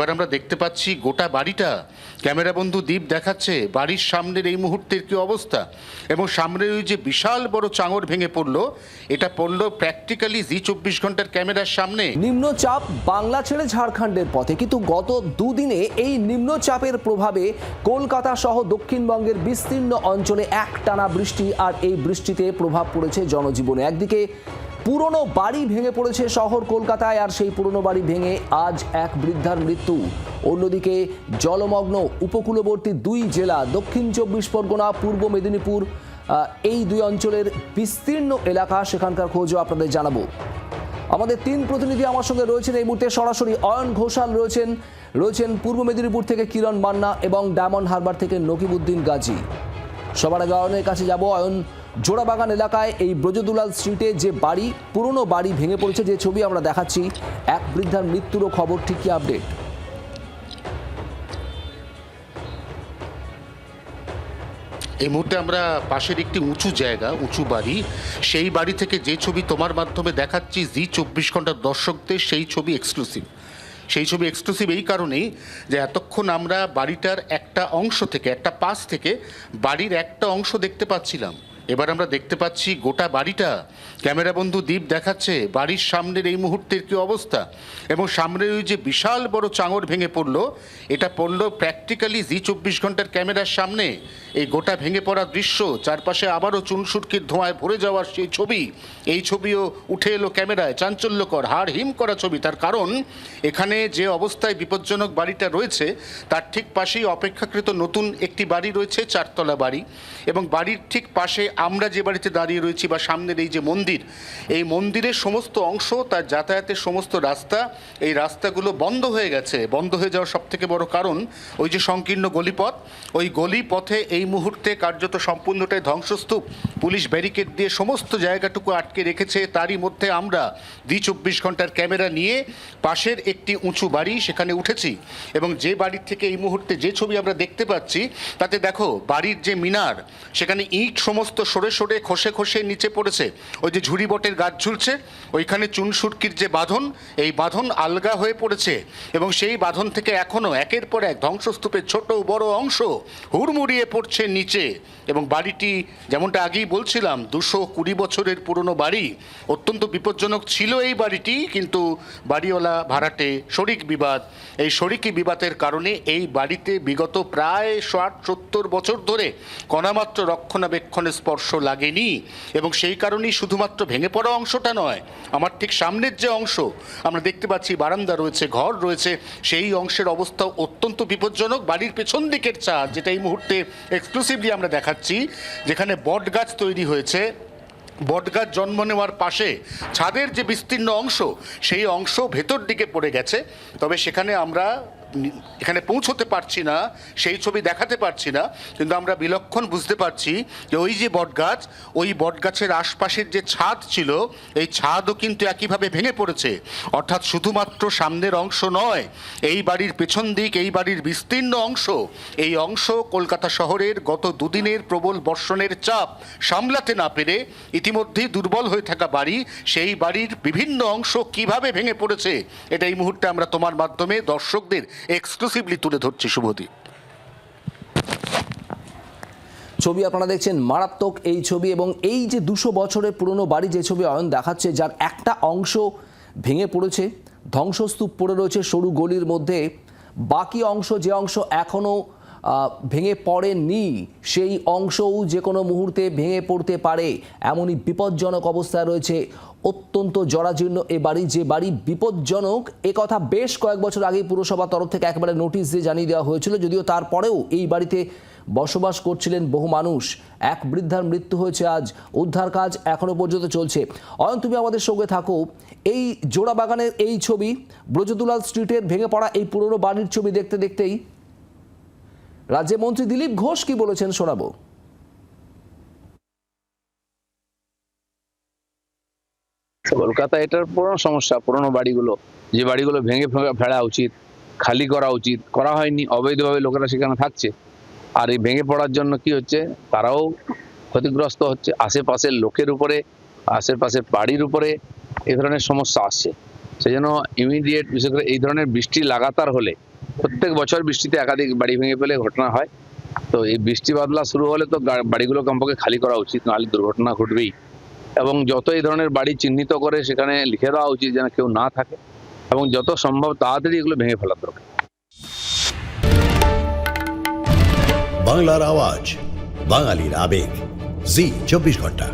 এবার আমরা দেখতে পাচ্ছি গোটা বাড়িটা ক্যামেরা বন্ধু দ্বীপ দেখাচ্ছে বাড়ির সামনের এই মুহূর্তের কি অবস্থা, এবং সামনের ওই যে বিশাল বড় চাঙড় ভেঙে পড়লো, এটা পড়লো প্র্যাকটিক্যালি জি24 ঘন্টার ক্যামেরার সামনে। নিম্নচাপ বাংলা ছেড়ে ঝাড়খণ্ডের পথে, কিন্তু গত দুদিনে এই নিম্নচাপের প্রভাবে কলকাতা সহ দক্ষিণবঙ্গের বিস্তীর্ণ অঞ্চলে একটানা বৃষ্টি, আর এই বৃষ্টিতে প্রভাব পড়েছে জনজীবনে। একদিকে পুরনো বাড়ি ভেঙে পড়েছে শহর কলকাতায়, আর সেই পুরনো বাড়ি ভেঙে আজ এক বৃদ্ধার মৃত্যু। অন্যদিকে জলমগ্ন উপকূলবর্তী দুই জেলা দক্ষিণ 24 পরগনা, পূর্ব মেদিনীপুর, এই দুই অঞ্চলের বিস্তীর্ণ এলাকা, সেখানকার খোঁজও আপনাদের জানাবো। আমাদের তিন প্রতিনিধি আমার সঙ্গে রয়েছেন এই মুহূর্তে সরাসরি। অয়ন ঘোষাল রয়েছেন পূর্ব মেদিনীপুর থেকে কিরণ মান্না, এবং ডায়মন্ড হারবার থেকে নকিবউদ্দিন গাজী। সবার আগে অয়নের কাছে যাব। অয়ন, জোড়াবাগান এলাকায় এই ব্রজদুলাল স্ট্রিটে যে বাড়ি, পুরনো বাড়ি ভেঙে পড়েছে, যে ছবি আমরা দেখাচ্ছি, এক বৃদ্ধার মৃত্যুরও খবর, ঠিক কি আপডেট? এই মুহূর্তে আমরা পাশের একটি উঁচু জায়গা, উঁচু বাড়ি, সেই বাড়ি থেকে যে ছবি তোমার মাধ্যমে দেখাচ্ছি জি24 ঘন্টার দর্শকদের, সেই ছবি এক্সক্লুসিভ। সেই ছবি এক্সক্লুসিভ এই কারণেই যে এতক্ষণ আমরা বাড়িটার একটা অংশ থেকে, একটা পাশ থেকে বাড়ির একটা অংশ দেখতে পাচ্ছিলাম। এবার আমরা দেখতে পাচ্ছি গোটা বাড়িটা ক্যামেরা বন্ধু দ্বীপ দেখাচ্ছে বাড়ির সামনের এই মুহূর্তের কি অবস্থা, এবং সামনের ওই যে বিশাল বড় চাঙড় ভেঙে পড়লো, এটা পড়লো প্র্যাকটিক্যালি জি24 ঘন্টার ক্যামেরার সামনে। এই গোটা ভেঙে পড়া দৃশ্য, চারপাশে আবারও চুনসুটকির ধোঁয়ায় ভরে যাওয়ার সেই ছবি, এই ছবিও উঠে এলো ক্যামেরায়। চাঞ্চল্যকর, হাড় হিম করা ছবি। তার কারণ এখানে যে অবস্থায় বিপজ্জনক বাড়িটা রয়েছে, তার ঠিক পাশেই অপেক্ষাকৃত নতুন একটি বাড়ি রয়েছে, চারতলা বাড়ি, এবং বাড়ির ঠিক পাশে আমরা যে বাড়িতে দাঁড়িয়ে রয়েছি বা সামনের এই যে মন্দির, এই মন্দিরের সমস্ত অংশ, তার যাতায়াতের সমস্ত রাস্তা, এই রাস্তাগুলো বন্ধ হয়ে গেছে। বন্ধ হয়ে যাওয়ার সব থেকে বড় কারণ ওই যে সংকীর্ণ গলিপথ, ওই গলিপথে এই মুহূর্তে কার্যত সম্পূর্ণটাই ধ্বংসস্তূপ। পুলিশ ব্যারিকেড দিয়ে সমস্ত জায়গাটুকু আটকে রেখেছে। তারই মধ্যে আমরা জি24 ঘন্টার ক্যামেরা নিয়ে পাশের একটি উঁচু বাড়ি, সেখানে উঠেছি, এবং যে বাড়ির থেকে এই মুহূর্তে যে ছবি আমরা দেখতে পাচ্ছি, তাতে দেখো বাড়ির যে মিনার, সেখানে ইট সমস্ত সরে সরে খসে খসে নিচে পড়েছে। ওই যে ঝুড়ি বটের গাছ ঝুলছে, ওইখানে চুনসুটকির যে বাঁধন, এই বাঁধন আলগা হয়ে পড়েছে, এবং সেই বাঁধন থেকে এখনও একের পর এক ধ্বংসস্তূপের ছোট বড় অংশ হুড়মুড়িয়ে পড়ছে নিচে। এবং বাড়িটি, যেমনটা আগেই বলছিলাম, 220 বছরের পুরনো বাড়ি। অত্যন্ত বিপজ্জনক ছিল এই বাড়িটি, কিন্তু বাড়িওয়ালা ভাড়াটে শরিক বিবাদ, এই শরিকি বিবাদের কারণে এই বাড়িতে বিগত প্রায় 60-70 বছর ধরে কণামাত্র রক্ষণাবেক্ষণের স্পর্শ লাগেনি। এবং সেই কারণেই শুধুমাত্র ভেঙে পড়া অংশটা নয়, আমার ঠিক সামনের যে অংশ আমরা দেখতে পাচ্ছি, বারান্দা রয়েছে, ঘর রয়েছে, সেই অংশের অবস্থা অত্যন্ত বিপজ্জনক। বাড়ির পেছন দিকের ছাদ, যেটা এই মুহূর্তে এক্সক্লুসিভলি আমরা দেখাচ্ছি, যেখানে বট গাছ তৈরি হয়েছে, বটগাছ জন্ম নেওয়ার পাশে ছাদের যে বিস্তীর্ণ অংশ, সেই অংশ ভেতর দিকে পড়ে গেছে। তবে সেখানে আমরা এখানে পৌঁছতে পারছি না, সেই ছবি দেখাতে পারছি না, কিন্তু আমরা বিলক্ষণ বুঝতে পারছি যে ওই যে বটগাছ, ওই বটগাছের আশপাশের যে ছাদ ছিল, এই ছাদও কিন্তু একইভাবে ভেঙে পড়েছে। অর্থাৎ শুধুমাত্র সামনের অংশ নয়, এই বাড়ির পেছন দিক, এই বাড়ির বিস্তীর্ণ অংশ, এই অংশ কলকাতা শহরের গত দুদিনের প্রবল বর্ষণের চাপ সামলাতে না পেরে ইতিমধ্যেই দুর্বল হয়ে থাকা বাড়ি, সেই বাড়ির বিভিন্ন অংশ কিভাবে ভেঙে পড়েছে, এটা এই মুহূর্তে আমরা তোমার মাধ্যমে দর্শকদের এক্সক্লুসিভলি তুলে ধরছি। শুভদীপ, ছবি আপনারা দেখছেন, মারাত্মক এই ছবি, এবং এই যে 200 বছরের পুরনো বাড়ি, যে ছবি অয়ন দেখাচ্ছে, যার একটা অংশ ভেঙে পড়েছে, ধ্বংসস্তূপ পড়ে রয়েছে সরু গলির মধ্যে, বাকি অংশ, যে অংশ এখনও ভেঙে পড়েনি, সেই অংশও যে কোনো মুহূর্তে ভেঙে পড়তে পারে, এমনই বিপজ্জনক অবস্থায় রয়েছে। অত্যন্ত জরাজীর্ণ এ বাড়ি, যে বাড়ি বিপজ্জনক একথা বেশ কয়েক বছর আগেই পুরসভার তরফ থেকে একেবারে নোটিশ দিয়ে জানিয়ে দেওয়া হয়েছিল, যদিও তারপরেও এই বাড়িতে বসবাস করছিলেন বহু মানুষ। এক বৃদ্ধার মৃত্যু হয়েছে আজ, উদ্ধার কাজ এখনো পর্যন্ত চলছে। অয়ন, তুমি আমাদের সঙ্গে থাকো। এই জোড়াবাগানের এই ছবি, ব্রজদুলাল স্ট্রিটের ভেঙে পড়া এই পুরনো বাড়ির ছবি দেখতে দেখতেই রাজ্যের মন্ত্রী দিলীপ ঘোষ কি বলেছেন শোনাবো। কলকাতা এটার পুরনো সমস্যা, পুরনো বাড়িগুলো, যে বাড়িগুলো ভেঙে ফেলা উচিত, খালি করা উচিত, করা হয়নি, অবৈধভাবে লোকেরা সেখানে থাকছে। আর এই ভেঙে পড়ার জন্য কি হচ্ছে, তারাও ক্ষতিগ্রস্ত হচ্ছে, আশেপাশের লোকের উপরে, আশেপাশের বাড়ির উপরে এই ধরনের সমস্যা আসছে। সেই জন্য ইমিডিয়েট, বিশেষ করে এই ধরনের বৃষ্টি লাগাতার হলে প্রত্যেক বছর বৃষ্টিতে একাধিক বাড়ি ভেঙে ফেলে ঘটনা হয়। তো এই বৃষ্টি বাদলা শুরু হলে তো বাড়িগুলো কমপক্ষে খালি করা উচিত, নাহলে দুর্ঘটনা ঘটবেই। এবং যত এই ধরনের বাড়ি চিহ্নিত করে সেখানে লিখে দেওয়া উচিত যেন কেউ না থাকে, এবং যত সম্ভব তাড়াতাড়ি এগুলো ভেঙে ফেলা দরকার। বাংলার আওয়াজ, বাঙালির আবেগ, জি 24 ঘন্টা।